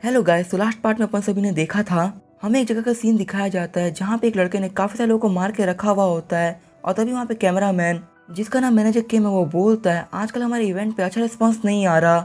Hello guys, तो last part में अपन सभी ने देखा था हमें एक जगह का सीन दिखाया जाता है जहाँ पे एक लड़के ने काफी सारे लोगों को मार के रखा हुआ होता है। और तभी वहाँ पे कैमरामैन जिसका नाम मैनेजर किम है वो बोलता है आजकल हमारे इवेंट पे अच्छा रिस्पांस नहीं आ रहा।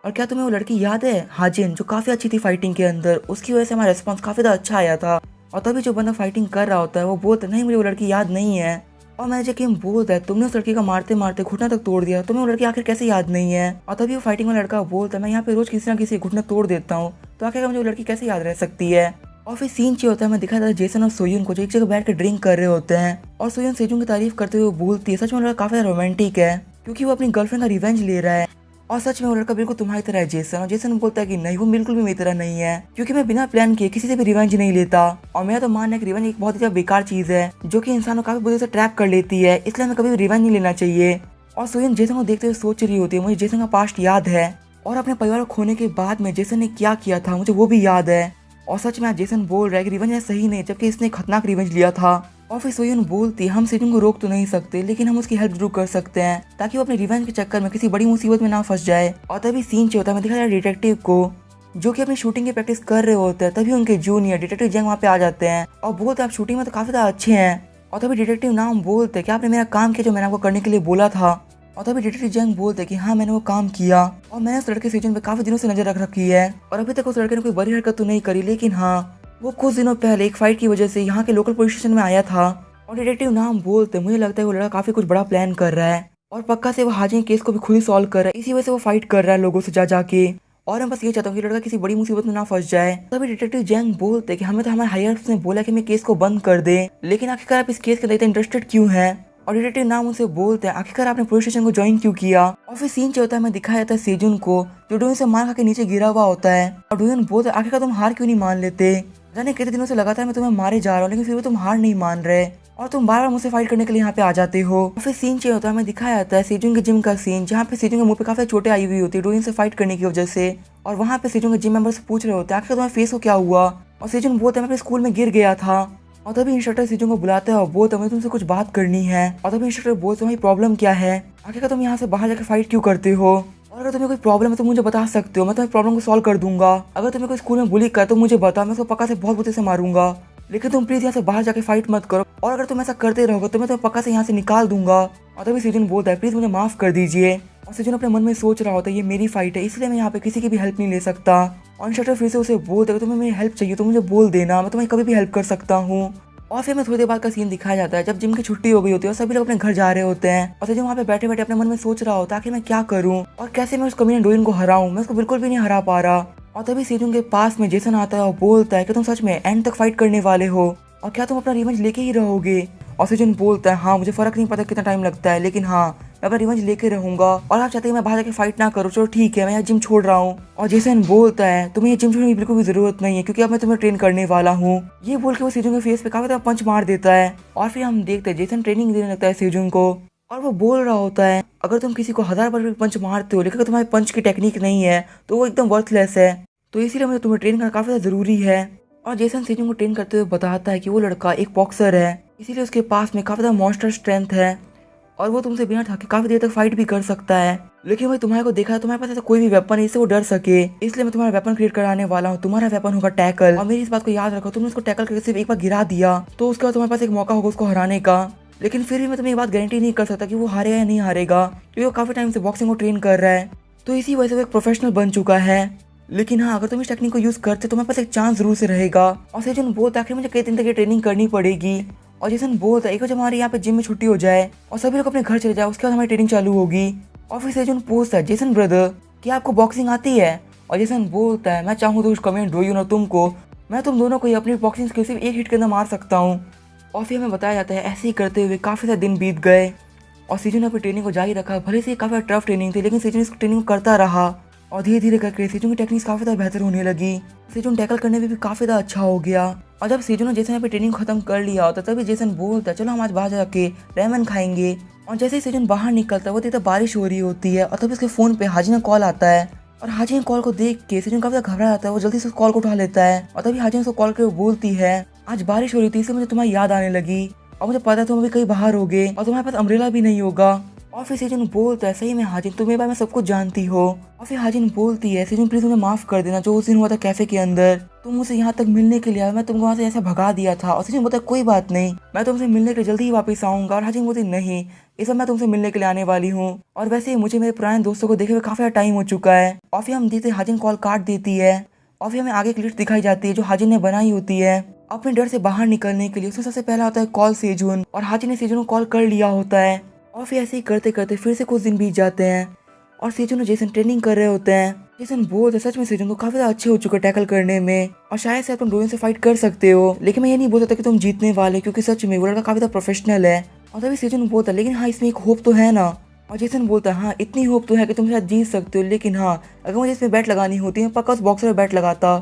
और क्या तुम्हें वो लड़की याद है हाजिन, जो काफी अच्छी थी फाइटिंग के अंदर, उसकी वजह से हमारा रिस्पांस काफी ज्यादा अच्छा आया था। और तभी जो बंदा फाइटिंग कर रहा होता है वो बोलता है नहीं मुझे वो लड़की याद नहीं है। और मैनेजर किम बोलता है तुमने उस लड़की का मारते मारते घुटना तक तोड़ दिया, तुम्हें वो लड़की आखिर कैसे याद नहीं है। और तभी वो फाइटिंग वाला लड़का बोलता है मैं यहाँ पे रोज किसी ना किसी घुटना तोड़ देता हूँ, तो आखिर मुझे वो लड़की कैसे याद रह सकती है। और फिर सीन चाहिए होता है, मैं दिखा था जेसन और सोयून को जो एक जगह बैठ कर ड्रिंक कर रहे होते हैं। और सोयून सेजुन की तारीफ करते हुए बोलती है सच में लड़का काफी रोमांटिक है क्योंकि वो अपनी गर्लफ्रेंड का रिवेंज ले रहा है। और सच में वो लड़का बिल्कुल तुम्हारी तरह है जेसन। और जेसन बोलता है कि नहीं वो बिल्कुल भी मेरी तरह नहीं है क्योंकि मैं बिना प्लान किए किसी से भी रिवेंज नहीं लेता। और मेरा तो मानना है कि रिवेंज एक बहुत ही ज्यादा बेकार चीज है जो कि इंसान को काफी बुरी से ट्रैप कर लेती है, इसलिए हमें कभी भी रिवेंज नहीं लेना चाहिए। और सोयन जेसन को देखते हुए सोच रही होती है मुझे जेसन का पास्ट याद है और अपने परिवार को खोने के बाद में जेसन ने क्या किया था मुझे वो भी याद है। और सच में आज जेसन बोल रहा है कि रिवेंज सही नहीं, जबकि इसने खतरनाक रिवेंज लिया था। और फिर सोयन बोलती हम सेजुन को रोक तो नहीं सकते लेकिन हम उसकी हेल्प जरूर कर सकते हैं ताकि वो अपने रिवेंज के चक्कर में किसी बड़ी मुसीबत में ना फंस जाए। और तभी सीन चाहिए होता है, मैं दिखा डिटेक्टिव को जो कि अपनी शूटिंग की प्रैक्टिस कर रहे होते हैं। तभी उनके जूनियर डिटेक्टिव जंग वहाँ पे आ जाते हैं और बोलते हैं आप शूटिंग में तो काफी ज्यादा अच्छे हैं। और तभी डिटेक्टिव नाम बोलते हैं कि आपने मेरा काम किया जो मैंने आपको करने के लिए बोला था। और तभी डिटेक्टिव जंग बोलते हैं कि हाँ मैंने वो काम किया और मैंने उस लड़के सेजन पे काफी दिनों से नजर रख रखी है और अभी तक उस लड़के ने कोई बड़ी हरकत तो नहीं करी, लेकिन हाँ वो कुछ दिनों पहले एक फाइट की वजह से यहाँ के लोकल पुलिस स्टेशन में आया था। और डिटेक्टिव नाम बोलते मुझे लगता है वो लड़का काफी कुछ बड़ा प्लान कर रहा है और पक्का से वो हाजिर केस को भी खुद ही सॉल्व कर रहा है, इसी वजह से वो फाइट कर रहा है लोगों से जा जाके। और मैं बस ये चाहता हूँ कि लड़का किसी बड़ी मुसीबत में ना फंस जाए। तभी डिटेक्टिव जैंग बोलते हैं कि हमें तो हमारे हायर ने बोला कि हमें केस को बंद कर दे, लेकिन आखिरकार आप इस केस के लिए इंटरेस्टेड क्यों हैं। और डिटेक्टिव नाम उनसे बोलते हैं आखिरकार आपने पुलिस स्टेशन को ज्वाइन क्यों किया। और फिर सीन होता है, हमें दिखाया जाता है सेजुन को जो डोयन से मार खा के नीचे गिरा हुआ होता है। और डोयन बोलते हैं आखिरकार तुम हार क्यों नहीं मान लेते, जाने कितने दिनों से लगातार मैं तुम्हें मारे जा रहा हूँ लेकिन फिर भी तुम हार नहीं मान रहे और तुम बार बार मुझसे फाइट करने के लिए यहाँ पे आ जाते हो। और फिर सीन चाहिए होता है, हमें दिखाया जाता है सेजुन के जिम का सीन जहाँ पे सेजुन के मुंह पे काफी चोटें आई हुई होती है डोइन से फाइट करने की वजह से। और वहाँ पे सेजुन के जिम मेंबर्स पूछ रहे होते हैं आखिर तुम्हारे फेस को क्या हुआ। और सेजुन बोलता है मैं अपने स्कूल में गिर गया था। और तभी इंस्ट्रक्टर सेजुन को बुलाता है और बोलता है मुझे तुमसे कुछ बात करनी है। और तभी इंस्ट्रक्टर बोलता है तुम्हारी प्रॉब्लम क्या है, आखिर तुम यहाँ से बाहर जाकर फाइट क्यों करते हो, और अगर तुम्हें कोई प्रॉब्लम है तो मुझे बता सकते हो, मैं तुम्हारी प्रॉब्लम को सॉल्व कर दूंगा। अगर तुम्हें कोई स्कूल में बुली कर तो मुझे बता, मैं उसको पक्का से बहुत बुरे से मारूंगा, लेकिन तुम प्लीज यहाँ से बाहर जाके फाइट मत करो और अगर तुम ऐसा करते रहोगे तो मैं तुम्हें पक्का से यहाँ से निकाल दूंगा। और तभी सेजुन बोलता है प्लीज मुझे माफ कर दीजिए। और सेजुन अपने मन में सोच रहा होता है ये मेरी फाइट है इसलिए मैं यहाँ पे किसी की भी हेल्प नहीं ले सकता। और इंस्ट्रक्टर फिर से उसे बोलता है तुम्हें मेरी हेल्प चाहिए तो मुझे बोल देना, मैं तुम्हें कभी भी हेल्प कर सकता हूँ। और फिर मैं थोड़ी देर बाद का सीन दिखाया जाता है जब जिम की छुट्टी हो गई होती है और सभी लोग अपने घर जा रहे होते हैं। और सेजुन वहाँ पे बैठे बैठे अपने मन में सोच रहा होता है कि मैं क्या करूँ और कैसे मैं उस कमीने डोइन को हराऊं, मैं उसको बिल्कुल भी नहीं हरा पा रहा। और तभी सेजुन के पास में जेसन आता है और बोलता है कि तुम सच में एंड तक फाइट करने वाले हो और क्या तुम अपना रिवेंज लेके ही रहोगे। और सेजुन बोलता है हाँ मुझे फर्क नहीं पता कितना टाइम लगता है, लेकिन हाँ मैं अपना रिवेंज लेके रहूंगा और आप चाहते हैं मैं बाहर जाके फाइट ना करूँ, चलो ठीक है मैं यहाँ जिम छोड़ रहा हूँ। और जेसन बोलता है तुम्हें ये जिम छोड़ने की बिल्कुल भी जरूरत नहीं है क्योंकि अब मैं तुम्हें ट्रेन करने वाला हूँ। ये बोल के वो सेजुन के फेस पे काफी पंच मार देता है। और फिर हम देखते हैं जेसन ट्रेनिंग देने लगता है सेजुन को और वो बोल रहा होता है अगर तुम किसी को 1000 बार भी पंच मारते हो लेकिन अगर तुम्हारे पंच की टेक्निक नहीं है तो वो एकदम वर्थलेस है, तो इसीलिए मुझे तुम्हें ट्रेन करना काफी ज्यादा जरूरी है। और जेसन सेजुन को ट्रेन करते हुए बताता है कि वो लड़का एक बॉक्सर है इसीलिए उसके पास में काफी ज्यादा मॉन्स्टर स्ट्रेंथ है और वो तुमसे बिना थके काफी देर तक फाइट भी कर सकता है, लेकिन भाई तुम्हारे को देखा है तुम्हारे पास ऐसा कोई भी वेपन है इससे वो डर सके, इसलिए मैं तुम्हारा वेपन क्रिएट कराने वाला हूँ। तुम्हारा वेपन होगा टैकल और मेरी इस बात को याद रखो, तुमने उसको टैकल करके सिर्फ एक बार गिरा दिया तो उसके बाद तुम्हारे पास एक मौका होगा उसको हराने का, लेकिन फिर भी मैं तुम्हें एक बात गारंटी नहीं कर सकता कि वो हारेगा या नहीं हारेगा क्योंकि वो काफी टाइम से बॉक्सिंग को ट्रेन कर रहा है, तो इसी वजह से वो एक प्रोफेशनल बन चुका है। लेकिन हाँ अगर तुम इस टेक्निक को यूज करते तो मेरे पास एक चांस जरूर से रहेगा। और सेजुन बोलता है आखिर मुझे कई दिन तक ये ट्रेनिंग करनी पड़ेगी। और जेसन बोलता है एक बार जब हमारे यहाँ पे जिम में छुट्टी हो जाए और सभी लोग अपने घर चले जाए उसके बाद हमारी ट्रेनिंग चालू होगी। और फिर सेजुन पूछता है जेसन ब्रदर क्या आपको बॉक्सिंग आती है। और जेसन बोलता है मैं चाहूँ तो उस कमेंट डोयून और तुमको मैं तुम दोनों को ही अपनी बॉक्सिंग स्किल सिर्फ एक हिट के अंदर मार सकता हूँ। और फिर हमें बताया जाता है ऐसे ही करते हुए काफी सारे दिन बीत गए और सेजुन ने अपनी ट्रेनिंग को जारी रखा। भले से काफी टफ ट्रेनिंग थी लेकिन सेजुन इस ट्रेनिंग करता रहा और धीरे धीरे करके सेजुन की टेक्निक्स काफी ज्यादा बेहतर होने लगी। सेजुन टैकल करने में भी काफी ज्यादा अच्छा हो गया। और जब सेजुन ने जेसन पे ट्रेनिंग खत्म कर लिया होता तभी जेसन बोलता चलो हम आज बाहर जाके रेमन खाएंगे। और जैसे ही सेजुन बाहर निकलता है वो देखता बारिश हो रही होती है और तभी उसके फोन पे हाजी का कॉल आता है और हाजी कॉल को देख के सेजुन काफी ज्यादा घबरा जाता है, वो जल्दी से उस कॉल को उठा लेता है। और तभी हाजी उसको कॉल करके बोलती है आज बारिश हो रही थी इसलिए मुझे तुम्हारी याद आने लगी और मुझे पता है तुम अभी कहीं बाहर होगे और तुम्हारे पास अम्ब्रेला भी नहीं होगा। और फिर सेजन बोलता है सही में हाजिन तुम मेरे बारे में सब कुछ जानती हो। और फिर हाजिन बोलती है सेजन प्लीज मुझे माफ कर देना, जो उस दिन हुआ था कैफे के अंदर, तुम मुझसे यहाँ तक मिलने के लिए आए, मैं तुमको वहाँ से ऐसा भगा दिया था। और सेजन बोलता है कोई बात नहीं, मैं तुमसे मिलने के लिए जल्दी ही वापस आऊंगा। और हाजिन बोलती नहीं, इस बार मैं तुमसे मिलने के लिए आने वाली हूँ। और वैसे ही मुझे मेरे पुराने दोस्तों को देखे हुए काफी टाइम हो चुका है। और फिर हम देखते हाजिन कॉल काट देती है। और फिर हमें आगे एक लिस्ट दिखाई जाती है जो हाजिन ने बनाई होती है अपने डर से बाहर निकलने के लिए। उसमें सबसे पहला होता है कॉल सेजुन, और हाजिन ने सेजुन को कॉल कर लिया होता है। और फिर ऐसे ही करते करते फिर से कुछ दिन बीत जाते हैं और सेजुन और जेसन ट्रेनिंग कर रहे होते हैं। जेसन बोलते सच में सेजुन तो काफी ज्यादा अच्छे हो चुके टैकल करने में, और शायद से तुम डोइन से फाइट कर सकते हो, लेकिन मैं ये नहीं बोल सकता कि तुम जीतने वाले, क्योंकि सच में वो लड़का काफी ज्यादा प्रोफेशनल है। और तभी सेजुन बोलता है लेकिन हाँ इसमें एक होप तो है ना। और जेसन बोलता है हाँ इतनी होप तो है कि तुम शायद जीत सकते हो, लेकिन हाँ अगर मुझे इसमें बैट लगानी होती मैं पक्का उस बॉक्सर में बैट लगाता।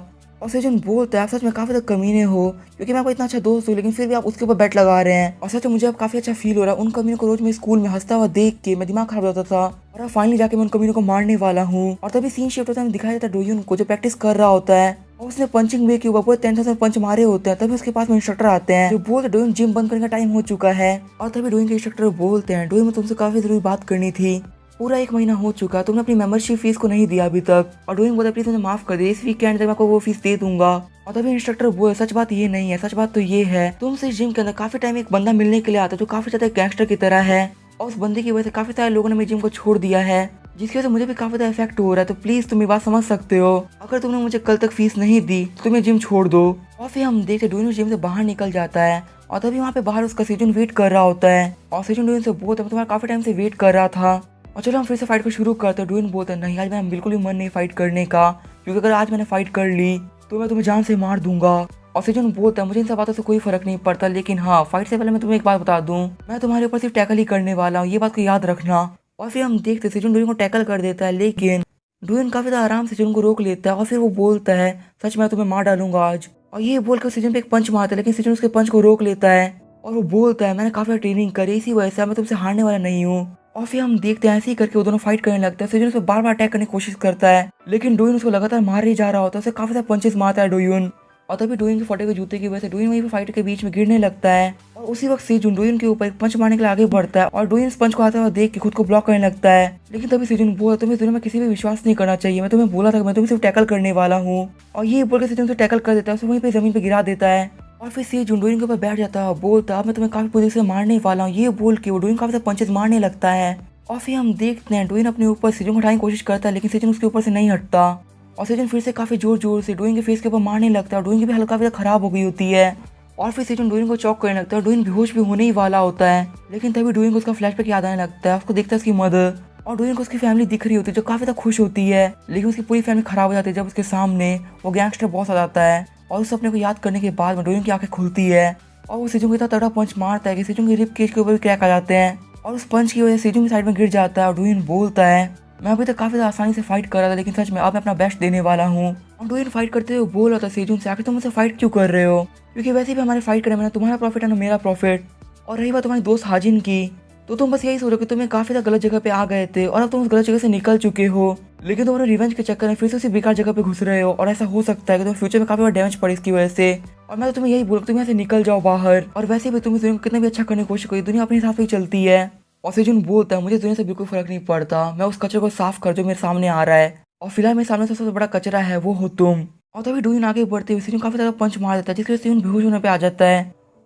और सेजन बोलता है आप सच में काफी तक कमीने हो, क्योंकि मैं आपको इतना अच्छा दोस्त हूँ लेकिन फिर भी आप उसके ऊपर बैट लगा रहे हैं। और सच में मुझे अब काफी अच्छा फील हो रहा है, उन कमीनों को रोज मैं स्कूल में हंसता हुआ देख के मैं दिमाग खराब होता था, और अब फाइनली जाके मैं उन कमीनों को मारने वाला हूँ। और तभी सीन शिफ्ट होता है, दिखाया जाता है डोयुन को जो प्रैक्टिस कर रहा होता है, और उसने पंचिंग वे के ऊपर पूरे 10,000 पंच मारे होते हैं। तभी उसके पास में इंस्ट्रक्टर आते हैं जो बोलते हैं डोयुन जिम बंद करने का टाइम हो चुका है। और तभी डोयुन के इंस्ट्रक्टर बोलते हैं डोयुन में तुमसे काफी जरूरी बात करनी थी, पूरा 1 महीना हो चुका, तुमने अपनी मेंबरशिप फीस को नहीं दिया अभी तक। और डोइंग बोलता प्लीज मुझे माफ कर दे, इस वीकेंड तक मैं आपको वो फीस दे दूंगा। और तभी इंस्ट्रक्टर बोले सच बात ये नहीं है, सच बात तो ये है तुमसे इस जिम के अंदर काफी टाइम एक बंदा मिलने के लिए आता है जो काफी ज्यादा गैंगस्टर की तरह है, और उस बंदे की वजह से काफी सारे लोगों ने मेरी जिम को छोड़ दिया है, जिसकी वजह से मुझे भी काफी ज्यादा इफेक्ट हो रहा है। तो प्लीज तुम ये बात समझ सकते हो, अगर तुमने मुझे कल तक फीस नहीं दी तो तुम्हें जिम छोड़ दो। और फिर हम देखते डोइन जिम से बाहर निकल जाता है, और तभी वहाँ पे बाहर उसका सेजन वेट कर रहा होता है। और सेजन डोइन से बोलता है मैं तुम्हारा काफी टाइम से वेट कर रहा था, और चलो हम फिर से फाइट को शुरू करते हैं। डोइन बोलता है नहीं आज मेरा बिल्कुल भी मन नहीं फाइट करने का, क्योंकि अगर आज मैंने फाइट कर ली तो मैं तुम्हें जान से मार दूंगा। और सेजन बोलता है मुझे इन सब बातों से कोई फर्क नहीं पड़ता, लेकिन हाँ फाइट से पहले मैं तुम्हें एक बात बता दूं, मैं तुम्हारे ऊपर सिर्फ टैकल ही करने वाला हूँ, ये बात को याद रखना। और फिर हम देखते सेजन डोइन को टैकल कर देता है, लेकिन डोइन काफी ज्यादा आराम से सेजन को रोक लेता है, और फिर वो बोलता है सच मैं तुम्हें मार डालूंगा आज। और ये बोलकर सेजन पे एक पंच मारता है, लेकिन सेजन उसके पंच को रोक लेता है, और वो बोलता है मैंने काफी ट्रेनिंग करी, इसी वजह से मैं तुमसे हारने वाला नहीं हूँ। और फिर हम देखते हैं ऐसे ही करके वो दोनों फाइट करने लगते हैं। सेजन उसे बार बार अटैक करने की कोशिश करता है, लेकिन डोइन उसको लगातार मार ही जा रहा होता है, उसे काफी सारे पंचेस मारता है डोइन। और तभी डोइन के फटे हुए जूते की वजह से डोइन वहीं पे फाइट के बीच में गिरने लगता है, और उसी वक्त सेजन डोइन के ऊपर एक पंच मारने के लिए आगे बढ़ता है, और डोइन इस पंच को आता हुआ देख के खुद को ब्लॉक करने लगता है। लेकिन तभी सेजन बोला तुम्हें दुनिया में किसी भी विश्वास नहीं करना चाहिए, मैं तुम्हें बोला था मैं तुम्हें सिर्फ टैकल करने वाला हूँ। और ये बोलकर सेजन उसे टैकल कर देता है, उसे वहीं पे जमीन पे गिरा देता है। और फिर सेजन डोइन के ऊपर बैठ जाता है, बोलता अब मैं तुम्हें काफी बुरी से मारने वाला हूँ, ये बोल के वो डोइन काफी सारे पंचेस मारने लगता है। और फिर हम देखते हैं डोइन अपने ऊपर सेजन को उठाने की कोशिश करता है, लेकिन सेजन उसके ऊपर से नहीं हटता, और सेजन फिर से काफी जोर जोर से डोइन के फेस के ऊपर मारने लगता है। डोइन की भी हल्का भी खराब हो गई होती है, और फिर सेजन डोइन को चौक करने लगता है। डोइन बेहोश भी होने ही वाला होता है, लेकिन तभी डोइन को उसका फ्लैशबैक याद आने लगता है। उसको देखता है उसकी मदर, और डोइन को उसकी फैमिली दिख रही होती है जो काफी ज्यादा खुश होती है, लेकिन उसकी पूरी फैमिली खराब हो जाती है जब उसके सामने वो गैंगस्टर बॉस आ जाता है। और उस सपने को याद करने के बाद में डोइन की आंखें खुलती है, और वो सेजन को इतना तगड़ा पंच मारता है कि सेजन के रिब केज के ऊपर भी क्रैक आ जाते हैं, और उस पंच की वजह से सेजन की साइड में गिर जाता है। और डोइन बोलता है मैं अभी तक काफी आसानी से फाइट कर रहा था, लेकिन सच में अब मैं अपना बेस्ट देने वाला हूँ। और डोइन फाइट करते हुए बोल रहा था सेजन से आखिर तुम मुझसे फाइट क्यों कर रहे हो, क्योंकि वैसे भी हमारे फाइट करने में ना तुम्हारा प्रॉफिट है ना मेरा प्रॉफिट। और रही बात तुम्हारी दोस्त हाजिन की, तो तुम बस यही सोचो कि तुम्हें काफी ज्यादा गलत जगह पे आ गए थे, और अब तुम उस गलत जगह से निकल चुके हो, लेकिन तुम्हारे रिवेंज के चक्कर में फिर से उसी बेकार जगह पे घुस रहे हो, और ऐसा हो सकता है कि तुम्हें फ्यूचर में काफी बड़ा डैमेज पड़े इसकी वजह से। और मैं तो तुम्हें यही बोलूँ तुम यहाँ से निकल जाओ बाहर। और वैसे भी तुम इस दुनिया को कितना भी अच्छा करने की कोशिश करो, दुनिया अपने हिसाब से ही चलती है। और सेजन बोलता है मुझे दुनिया से बिल्कुल फर्क नहीं पड़ता, मैं उस कचरे को साफ कर जो मेरे सामने आ रहा है, और फिलहाल मेरे सामने सबसे बड़ा कचरा है वो हो तुम। और तभी डोइन आगे बढ़ते हुए सेजन काफी ज्यादा पंच मार देता है, जिसकी वजह से सेजन बेहोश होने पे आ जाता है।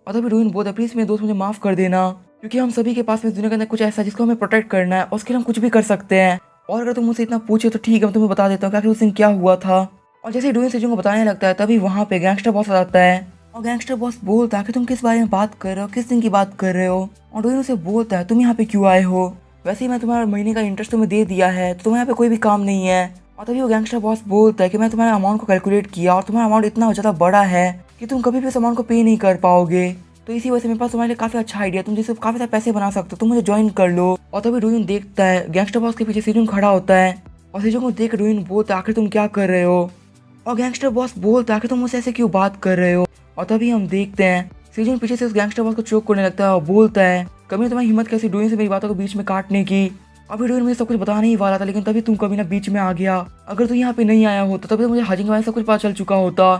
और तभी डोइन बोलता है प्लीज मेरे दोस्त मुझे माफ कर देना, क्योंकि हम सभी के पास में दुनिया के अंदर कुछ ऐसा है जिसको हमें प्रोटेक्ट करना है, और उसके लिए हम कुछ भी कर सकते हैं। और अगर तुम मुझसे इतना पूछे तो ठीक है मैं तुम्हें बता देता हूँ कि आखिर उस दिन क्या हुआ था। और जैसे डोइन सेजन को बताने लगता है तभी वहाँ पे गैंगस्टर बॉस आ जाता है, और गैंगस्टर बॉस बोलता है कि तुम किस बारे में बात कर रहे हो, किस दिन की बात कर रहे हो। और डोइन उसे बोलता है तुम यहाँ पे क्यों आए हो, वैसे ही मैं तुम्हारा महीने का इंटरेस्ट तुम्हें दे दिया है, तो तुम्हें यहाँ पे कोई भी काम नहीं है। और तभी वो गैंगस्टर बॉस बोलता है कि मैं तुम्हारे अमाउंट को कैलकुलेट किया, और तुम्हारा अमाउंट इतना ज़्यादा बड़ा है कि तुम कभी भी उस अमाउंट को पे नहीं कर पाओगे, तो इसी वजह से मेरे पास तुम्हारे लिए काफी अच्छा आइडिया, तुम जिससे काफी सारे पैसे बना सकते हो, तुम मुझे ज्वाइन कर लो। और तभी डोइन देखता है गैंगस्टर बॉस के पीछे सेजन खड़ा होता है, और सेजन को देख डोइन बोलता है आखिर तुम क्या कर रहे हो। और गैंगस्टर बॉस बोलता है आखिर तुम मुझसे ऐसे क्यों बात कर रहे हो। और तभी हम देखते हैं सेजन पीछे से उस गैंगस्टर बॉस को चोक करने लगता है, और बोलता है कभी तुम्हारी हिम्मत कैसी डोइन से मेरी बातों को बीच में काटने की। अभी डोइन मुझे सब कुछ बताने ही वाला था, लेकिन तभी तुम कभी ना बीच में आ गया, अगर तू यहाँ पे नहीं आया होता तभी तो मुझे हाजिन के बारे में सब कुछ पता चल चुका होता।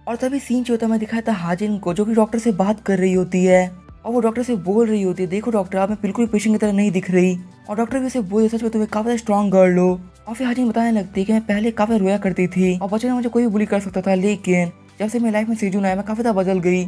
और तभी सीन जो होता मैं दिखाया था हाजिन को जो कि डॉक्टर से बात कर रही होती है, और वो डॉक्टर से बोल रही होती है देखो डॉक्टर आप मैं बिल्कुल पेशेंट की तरह नहीं दिख रही, और डॉक्टर भी उसे बोले सच में तुम्हें काफी स्ट्रॉन्ग गर्ल हो। और फिर हाजिन बताने लगती है कि मैं पहले काफी रोया करती थी और बचपन में मुझे कोई भी बुली कर सकता था, लेकिन जब से मेरी लाइफ में सेजून आया मैं काफी ज्यादा बदल गई।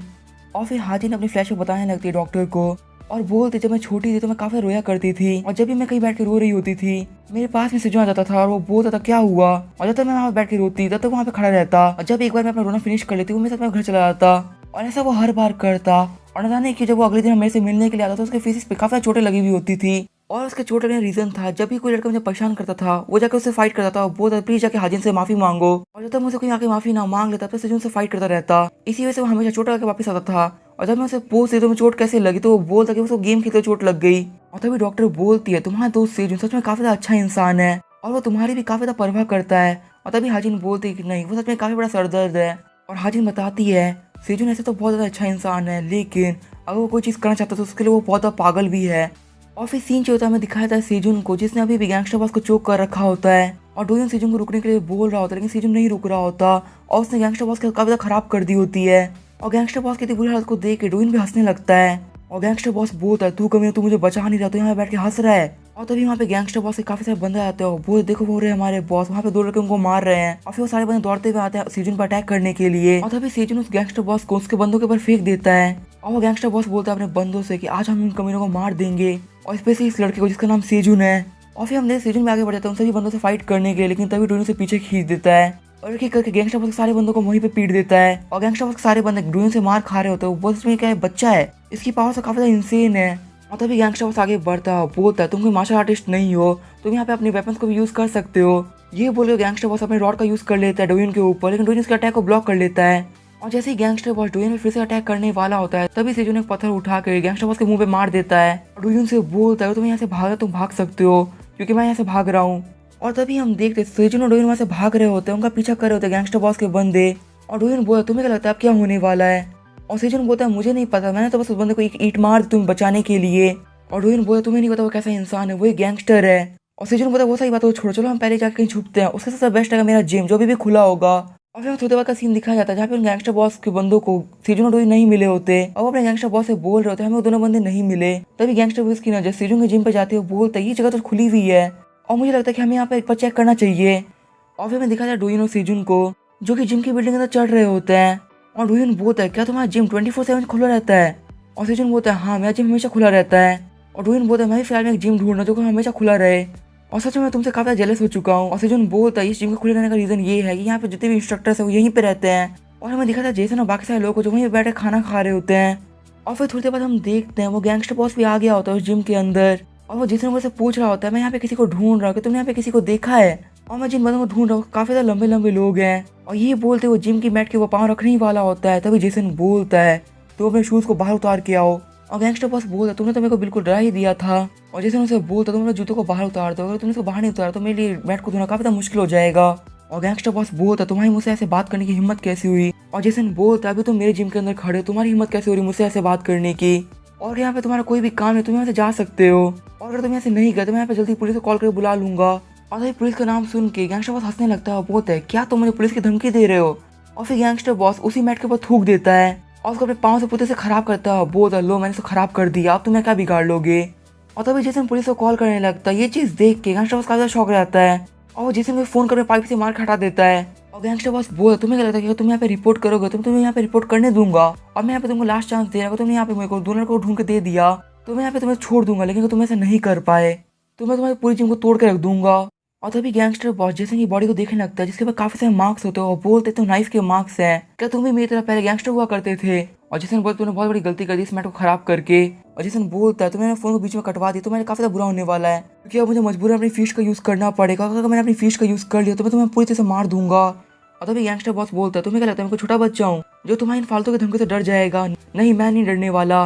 और फिर हाजिन अपनी फ्लैश में बताने लगती है डॉक्टर को और बोलते जब मैं छोटी थी तो मैं काफी रोया करती थी और जब भी मैं कहीं बैठ के रो रही होती थी मेरे पास में सेजून आ जाता था और वो बोलता था क्या हुआ, और जब तक मैं वहाँ बैठ के रोती तब तक वहाँ पे खड़ा रहता और जब एक बार मैं अपना रोना फिनिश कर लेती वो मेरे साथ में घर चला जाता और ऐसा वो हर बार करता। और न जाने कि जब वो अगले दिन मेरे से मिलने के लिए आता तो उसके फेस पे काफी चोटें लगी हुई होती थी और उसके चोट लगने रीजन था जब भी कोई लड़का मुझे परेशान करता था वो जाकर उससे फाइट करता था और बोलता प्लीज जाके हाजिन से माफी मांगो, और जब तक मुझे कोई आके माफी ना मांग लेता तो सेजून से फाइट करता रहता। इसी वजह से वो हमेशा चोट लगा के वापस आता था और जब मैं उसे पूछती तो चोट कैसे लगी तो वो बोलता कि उसको गेम खेलते चोट लग गई। और तभी डॉक्टर बोलती है तुम्हारा दोस्त सेजून सच में काफी अच्छा इंसान है और वो तुम्हारी भी काफी परवाह करता है। और तभी हाजिन बोलती है कि नहीं वो सच में काफी बड़ा सरदर्द है। और हाजिन बताती है सेजून ऐसे तो बहुत ज्यादा अच्छा इंसान है लेकिन अगर वो कोई चीज करना चाहता तो उसके लिए वो बहुत पागल भी है। और फिर सीन जो होता है हमें दिखाया था सेजून को जिसने अभी भी गैंगस्टर बॉस को चोक कर रखा होता है और डोयन सेजून को रुकने के लिए बोल रहा होता है लेकिन सेजून नहीं रुक रहा होता और उसने गैंगस्टर बॉस की काफी खराब कर दी होती है। और गैंगस्टर बॉस की इतनी बुरी हालत को देख के डोयन भी हंसने लगता है और गैंगस्टर बॉस बोलता है तू कभी तू मुझे बचा नहीं रहा, तो यहाँ बैठ के हंस रहा है। और तभी वहाँ पे गैंगस्टर बॉस के काफी सारे बंदे आते हैं वो देखो वो रहे हमारे बॉस, वहाँ पे दो लड़के उनको मार रहे हैं और फिर वो सारे बंदे दौड़ते हुए आते हैं सेजून पर अटैक करने के लिए। और तभी सेजून उस गैंगस्टर बॉस को उसके बंदों के ऊपर फेंक देता है और वो गैंगस्टर बॉस बोलता है अपने बंदों से कि आज हम इन कमीनों को मार देंगे और स्पेशली इस लड़के को जिसका नाम सेजून है। और फिर हम सेजून में आगे बढ़ जाते हैं उन सभी बंदों से फाइट करने के लिए, लेकिन तभी डोयन से पीछे खींच देता है और एक एक करके गैंगस्टर बॉस के सारे बंदों को वहीं पे पीट देता है। और गैंगस्टर बॉस के सारे बंदे डोयन से मार खा रहे होते हैं, वो बॉस में क्या है बच्चा है, इसकी पावर से काफी ज्यादा इंसेन है। और तभी गैंगस्टर बॉस आगे बढ़ता है बोलता है तुम कोई मार्शल आर्टिस्ट नहीं हो, तुम यहाँ पे अपने वेपन्स को भी यूज कर सकते हो। ये बोल के गैंगस्टर बॉस अपने रॉड का यूज कर लेता है डोयन के ऊपर, लेकिन डोयन उसके अटैक को ब्लॉक कर लेता है। और जैसे ही गैंगस्टर बॉस डोयन में फिर से अटैक करने वाला होता है तभी सेजून एक पत्थर उठा कर गैंगस्टर बॉस के मुंह पे मार देता है और डोयन से बोलता है तुम यहाँ से भागा, तुम भाग सकते हो क्योंकि मैं यहाँ से भाग रहा हूँ। और तभी हम देखते सेजून और डोयन वहाँ से भाग रहे होते हैं, उनका पीछा कर रहे होते हैं गैंगस्टर बॉस के बंदे। और डोयन बोलता तुम्हें क्या लगता है अब क्या होने वाला है, और सेजून बोलता है मुझे नहीं पता, मैंने तो बस उस बंदे को एक ईंट मार दी तुम्हें बचाने के लिए। और डोयन बोलता तुम्हें नहीं पता वो कैसा इंसान है, वो एक गैंगस्टर है। और सेजून बोलता वो सही बात है छोड़ो, चलो हम पहले जाकर कहीं छुपते हैं, उसके सबसे बेस्ट है मेरा जिम जो अभी भी खुला होगा। और फिर थोड़ी देर का सीन दिखाया जाता है जहाँ पे उन गैंगस्टर बॉस के बंदों को सेजून और डोयन नहीं मिले होते और वो अपने गैंगस्टर बॉस से बोल रहे होते हमें वो दोनों बंदे नहीं मिले। तभी गैंगस्टर बॉस की नजर सेजून के जिम पे जाती है, बोलता है ये जगह तो खुली हुई है और मुझे लगता है कि हमें यहाँ पे एक बार चेक करना चाहिए। और फिर हमें दिखाया जाता है डोयन और सेजून को जो कि जिम की बिल्डिंग के अंदर चढ़ रहे होते हैं और डोयन बोलता है क्या तुम्हारा जिम 24/7 खुला रहता है, और सेजून बोलता है हाँ मेरा जिम हमेशा खुला रहता है। और डोयन बोलता है मैं भी फिलहाल में एक जिम ढूंढना जो कि हमेशा खुला रहे और सच में मैं तुमसे काफी जेलस हो चुका हूँ। और सेजून बोलता है इस जिम के खुले रहने का रीजन ये है कि यहाँ पे जितने भी इंस्ट्रक्टर्स है वो यहीं पे रहते हैं। और हमें दिखा था जेसन और बाकी सारे लोग जो वहीं पे बैठे खाना खा रहे होते हैं। और फिर थोड़ी देर बाद हम देखते हैं वो गैंगस्टर बॉस भी आ गया होता है उस जिम के अंदर और वो जेसन मुझसे पूछ रहा होता है मैं यहाँ पे किसी को ढूंढ रहा हूँ कि तुमने यहाँ पे किसी को देखा है, और मैं जिन बंदों को ढूंढ रहा हूँ काफी ज्यादा लंबे लंबे लोग हैं। और ये बोलते वो जिम की मैट के वो पाँव रखने ही वाला होता है तभी जेसन बोलता है तो अपने शूज को बाहर उतार के आओ। और गैंगस्टर बॉस बोलता तुमने तो मेरे को बिल्कुल डरा ही दिया था। और जैसे उनसे बोलता तुम अपने जूतों को बाहर उतार दो, अगर तुमने इसको बाहर नहीं उतारा तो मेरे लिए मैट को धोना काफी ज्यादा मुश्किल हो जाएगा। और गैंगस्टर बॉस बोलता तुम्हारी मुझसे ऐसे बात करने की हिम्मत कैसे हुई, और जैसन बोलता अभी तुम मेरे जिम के अंदर खड़े हो, तुम्हारी हिम्मत कैसे हो रही मुझसे ऐसे बात करने की, और यहाँ पे तुम्हारा कोई भी काम नहीं, तुम यहाँ से जा सकते हो, और अगर तुम यहाँ से नहीं गए तो मैं यहाँ पे जल्दी पुलिस को कॉल करके बुला लूंगा। और तभी पुलिस का नाम सुन के गैंगस्टर बॉस हंसने लगता है और बोलता है क्या तुम मुझे पुलिस की धमकी दे रहे हो। और फिर गैंगस्टर बॉस उसी मैट के ऊपर थूक देता है और उसको अपने पाँव से पुते से खराब करता है, बोलता लो मैंने इसको खराब कर दिया, अब तुम्हें क्या बिगाड़ लोगे। और तभी जेसन पुलिस को कॉल करने लगता है, ये चीज देख के गैंगस्टर बॉस काफी ज्यादा शॉक रहता है और वो जेसन को फोन करके पाइप से मार के हटा देता है। और गैंगस्टर बॉस बोलता तुम्हें क्या लगता है कि तुम यहाँ पे रिपोर्ट करोगे तो तुम्हें यहाँ पे रिपोर्ट करने दूंगा, और मैं यहाँ पे तुमको लास्ट चांस दे रहा हूँ, तुमने यहाँ पे मेरे को दोनों को ढूंढ के दे दिया तो मैं यहाँ पे तुम्हें छोड़ दूंगा, लेकिन तुम ऐसा नहीं कर पाए तो मैं तुम्हारी पूरी जिम को तोड़ के रख दूंगा। और तभी गैंगस्टर बॉस जेसन की बॉडी को देखने लगता है जिसके ऊपर काफी सारे मार्क्स होते हैं और बोलते तो नाइफ के मार्क्स हैं, क्या तुम भी मेरी तरह पहले गैंगस्टर हुआ करते थे। और जेसन बोलते तुमने बहुत बड़ी गलती कर दी इस मैट को खराब करके। और जेसन बोलता है तो मैंने फोन को बीच में कटवा दी तो मेरे काफी ज्यादा बुरा होने वाला है क्योंकि अब मुझे मजबूरन अपनी फिश का यूज करना पड़ेगा, अगर मैंने अपनी फिश का यूज कर लिया तो मैं तुम्हें पूरी तरह से मार दूंगा। और तभी गैंगस्टर बॉस बोलता है तुम्हें क्या लगता है मैं कोई छोटा बच्चा हूँ जो तुम्हारी इन फालतू के धमकी से डर जाएगा, नहीं मैं नहीं डरने वाला।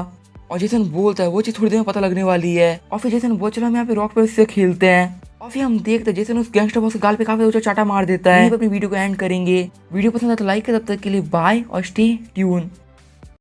और जेसन बोलता है वो चीज थोड़ी देर में पता लगने वाली है। और फिर जेसन बोल चलो हम यहाँ पे रॉक पेपर से खेलते हैं। और फिर हम देखते हैं जेसन उस गैंगस्टर बॉस के गाल पे काफी ऊंचा चाटा मार देता है। अपनी वीडियो को एंड करेंगे, वीडियो पसंद है तो लाइक कर, तब तक के लिए बाय और स्टे ट्यून।